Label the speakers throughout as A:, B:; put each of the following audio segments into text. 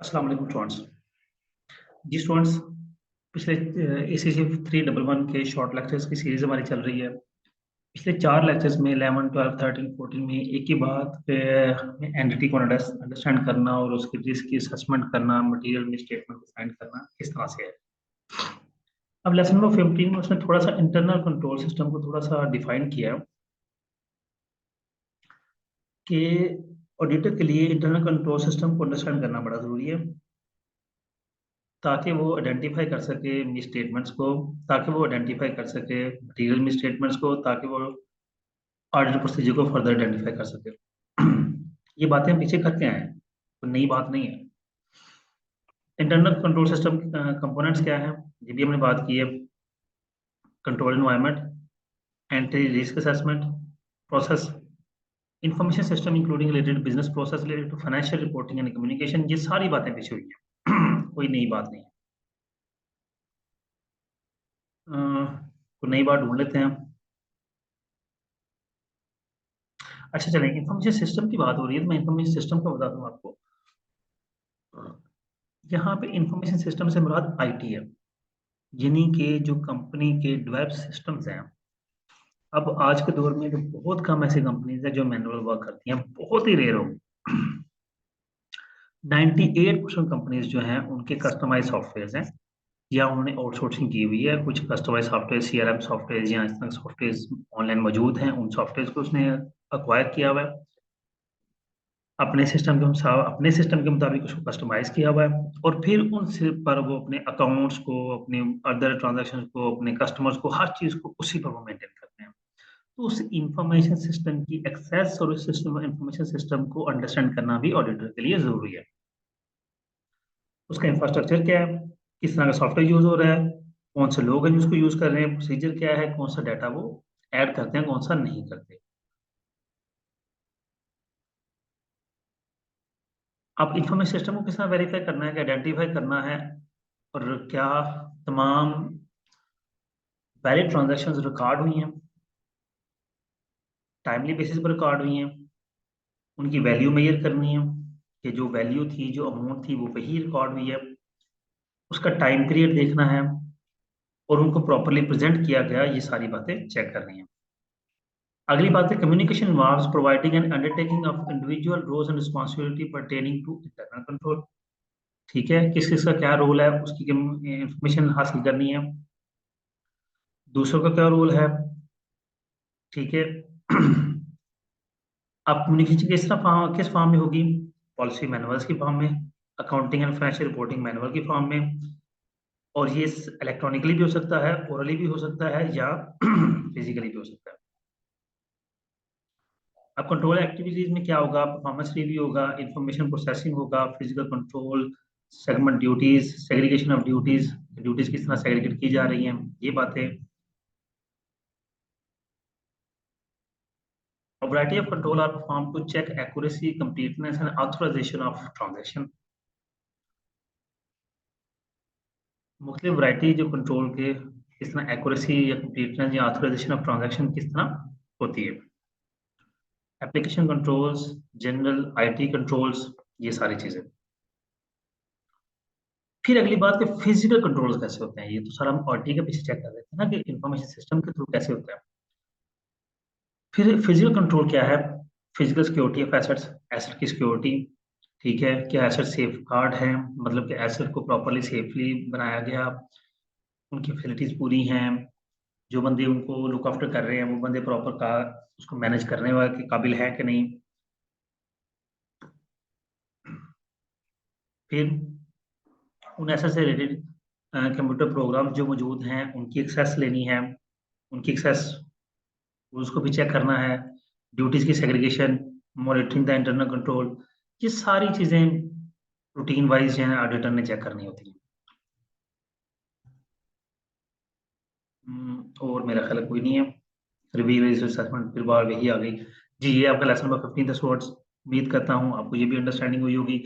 A: अस्सलाम वालेकुम स्टूडेंट्स। जी स्टूडेंट्स, पिछले एसीसी 311 के शॉर्ट लेक्चर्स की सीरीज हमारी चल रही है। पिछले 4 लेक्चर्स में 11, 12, 13, 14 में एक ही बात एंटिटी को अंडरस्टैंड करना और उसके रिस्क की असेसमेंट करना, मटेरियल में स्टेटमेंट को फाइंड करना किस तरह से है। अब लेसन नंबर 15 में उसने थोड़ा सा इंटरनल कंट्रोल सिस्टम को थोड़ा सा डिफाइन किया कि ऑडिटर के लिए इंटरनल कंट्रोल सिस्टम को अंडरस्टैंड करना बड़ा जरूरी है ताकि वो आइडेंटिफाई कर सके मिस स्टेटमेंट्स को, ताकि वो आइडेंटिफाई कर सके मटीरियल मिस स्टेटमेंट्स को, ताकि वो ऑडिट प्रोसीजर को फर्दर आइडेंटिफाई कर सके। ये बातें हम पीछे करते आए हैं, तो नई बात नहीं है। इंटरनल कंट्रोल सिस्टम कंपोनेंट्स क्या है, ये भी हमने बात की है। Control environment, entry risk assessment, process, information system including related business process related to financial reporting and communication, ये सारी बातें पीछे हुई हैं। कोई नई बात नहीं है। कोई नई बात ढूंढ लेते हैं। अच्छा चलें, इंफॉर्मेशन सिस्टम की बात हो रही है तो मैं इंफॉर्मेशन सिस्टम का बता दूं आपको। यहाँ पे इंफॉर्मेशन सिस्टम से मुराद आईटी है, यानी कि जो कंपनी के डेवलप सिस्टम्स हैं। अब आज के दौर में तो बहुत कम ऐसी कंपनीज है जो मैनुअल वर्क करती हैं, बहुत ही रेयर हो। 98% कंपनीज जो हैं उनके कस्टमाइज सॉफ्टवेयर हैं, या उन्होंने आउटसोर्सिंग की हुई है। कुछ कस्टमाइज सॉफ्टवेयर, सीआरएम सॉफ्टवेयर या इस तरह सॉफ्टवेयर ऑनलाइन मौजूद हैं, उन सॉफ्टवेयर को उसने अक्वायर किया हुआ है, अपने सिस्टम के मुताबिक उसको कस्टमाइज किया हुआ है, और फिर उन से पर वो अपने अकाउंट्स को, अपने अदर ट्रांजैक्शंस को, अपने कस्टमर्स को, हर चीज को उसी पर वो मेंटेन करते हैं। तो उस इंफॉर्मेशन सिस्टम की एक्सेस और उस सिस्टम इंफॉर्मेशन सिस्टम को अंडरस्टैंड करना भी ऑडिटर के लिए जरूरी है। उसका इंफ्रास्ट्रक्चर क्या है, किस तरह का सॉफ्टवेयर यूज हो रहा है, कौन से लोग हैं जो उसको यूज कर रहे हैं, प्रोसीजर क्या है, कौन सा डाटा वो ऐड करते हैं, कौन सा नहीं करते। अब इंफॉर्मेशन सिस्टम को किस तरह वेरीफाई करना है, आइडेंटिफाई करना है, और क्या तमाम वैलिड ट्रांजैक्शंस रिकॉर्ड हुई हैं, टाइमली बेसिस पर रिकॉर्ड हुई हैं, उनकी वैल्यू मेजर करनी है कि जो वैल्यू थी, जो अमाउंट थी, वो वही रिकॉर्ड हुई है, उसका टाइम पीरियड देखना है, और उनको प्रॉपरली प्रेजेंट किया गया, ये सारी बातें चेक करनी है। अगली बात है communication involves providing and undertaking of individual roles and responsibility pertaining to internal control. ठीक है, किस किस का क्या रोल है, उसकी इंफॉर्मेशन हासिल करनी है। दूसरों का क्या रोल है, ठीक है। अब कम्युनिकेशन किस फॉर्म में होगी, पॉलिसी मैनुअल्स की फॉर्म में, accounting and financial reporting manual की फॉर्म में, और ये इलेक्ट्रॉनिकली भी हो सकता है, ओरली भी हो सकता है, या फिजिकली भी हो सकता है। अब कंट्रोल एक्टिविटीज में क्या होगा, परफॉर्मेंस रिव्यू होगा, इंफॉर्मेशन प्रोसेसिंग होगा, physical control, segment duties, segregation of duties, duties किस तरह सेग्रीगेट की जा रही हैं, ये बातें। A variety of control are performed to check accuracy, completeness and authorization of transaction. मुख्तलिफ वैरायटी जो कंट्रोल के किस तरह एक्यूरेसी या कंप्लीटनेस या ऑथराइजेशन ऑफ ट्रांजैक्शन किस तरह होती है। Application controls, general IT controls, ये सारी चीजें। फिर अगली बात कि फिजिकल कंट्रोल्स कैसे होते हैं। ये तो सारा हम ऑडी के पीछे चेक कर रहे थे ना कि इंफॉर्मेशन सिस्टम के थ्रू कैसे होता है। फिर फिजिकल कंट्रोल क्या है, physical security of assets, asset की सिक्योरिटी, ठीक है, क्या एसेट सेफ गार्ड है, मतलब कि एसेट को प्रॉपरली सेफली बनाया गया, उनकी फैसिलिटीज पूरी हैं, जो बंदे उनको लुक आफ्टर कर रहे हैं वो बंदे प्रॉपर का उसको मैनेज करने वाले के काबिल है कि नहीं। फिर उन एसेट से रिलेटेड कंप्यूटर प्रोग्राम जो मौजूद हैं उनकी एक्सेस लेनी है, उनकी एक्सेस उसको भी चेक करना है, ड्यूटीज की segregation, monitoring the internal control, ये सारी चीजें रूटीन वाइज जो है ऑडिटर ने चेक करनी होती है। और मेरा ख्याल है कोई नहीं है। रिव्यू असेसमेंट फिर बार वही आ गई। जी, ये आपका लेसन नंबर 15 था स्टूडेंट्स। उम्मीद करता हूँ आपको ये भी अंडरस्टैंडिंग हुई होगी।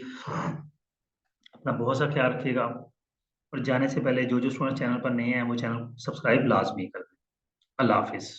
A: अपना बहुत सा ख्याल रखिएगा, और जाने से पहले जो जो स्टूडेंट चैनल पर नए हैं वो चैनल सब्सक्राइब लाजमी कर दें। अल्लाह हाफिज़।